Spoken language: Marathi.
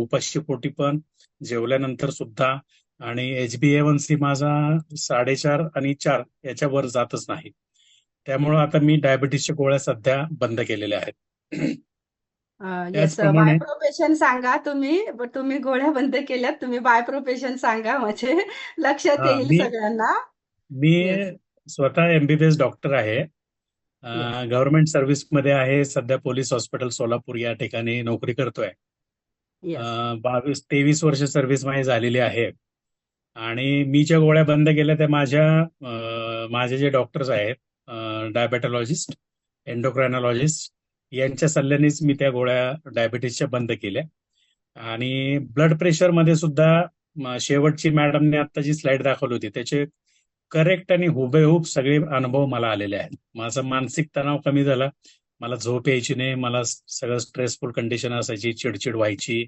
उपाशी पोटी पण, जेवल्यानंतर सुद्धा. आणि HbA1c माझा 4.5 आणि 4 याच्या वर जातच नाही. त्यामुळं आता मी डायबिटीसच्या गोळ्या सध्या बंद केलेल्या आहेत. येस, बाय त्याचप्रमाणे प्रोफेशन सांगा तुम्ही. तुम्ही गोळ्या बंद केल्यात, तुम्ही बाय प्रोफेशन सांगा म्हणजे लक्षात हा, येईल मी सगळ्यांना. मी येस. स्वतः MBBS डॉक्टर आहे. येस. गव्हर्नमेंट सर्व्हिसमध्ये आहे. सध्या पोलीस हॉस्पिटल सोलापूर या ठिकाणी नोकरी करतोय. येस. 22-23 वर्ष सर्व्हिस माझी झालेली आहे. आणि मी ज्या गोळ्या बंद केल्या त्या माझे जे डॉक्टर्स आहेत, डायबेटॉलॉजिस्ट, एंडोक्रायनॉलॉजिस्ट, यांच्या सल्ल्यानेच मी त्या गोळ्या डायबिटीसच्या बंद केल्या. आणि ब्लड प्रेशर मध्ये सुद्धा शेवटची मॅडमने आता जी स्लाइड दाखवली होती त्याचे करेक्ट आणि हुबेहूब सगळे अनुभव मला आलेले आहेत. माझा मानसिक तणाव कमी झाला, मला झोप यायची नाही, मला सगळं स्ट्रेसफुल कंडिशन असायची, चिडचिड व्हायची,